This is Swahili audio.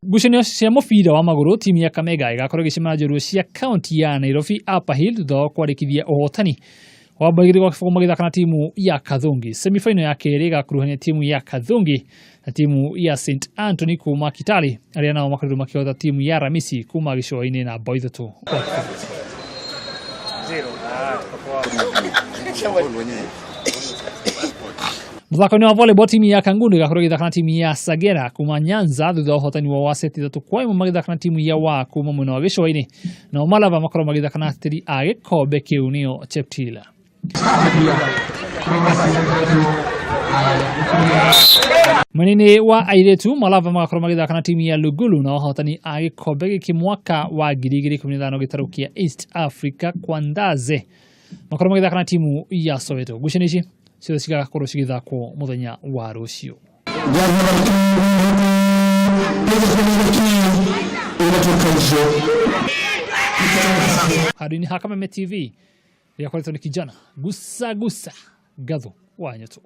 Gucanio cia mubira wa maguru timu ya Kakamega igakorwo igicemania cia county ya Nairobi Upper Hill thutha kwarikithia uhotani wa bagiri kwa kifungo magithaka na timu ya Kathungi. Semifinal ya keri igakuruhania timu ya Kathungi na timu ya St Antony kuma Kitale aria nao makorirwo makiotha timu ya Ramisi kuma gicoini na bao ithatu. Mathako wa volleyball timu ya Kangundu igakorwo igithaka na timu ya Sagera kuma Nyanza thutha uhotani wa seti 3-1 magithaka na timu ya wa kuma mwena wa gicoini na Malava makorwo magithaka na tiri a gikombe kiu nio Cheptil. Mwenini wa airetu Malava magakorwo magithaka na timu ya Lugulu na uhotani a gikombe giki mwaka wa 2015 gitaru kia East Africa Kwandaze makorwo magithaka na timu ya Soweto. Gucanici cio cigakorwo cigithakwo muthenya wa ruciu. Hadini Kameme TV ya kwa kijana gusa gatho wa nyoto.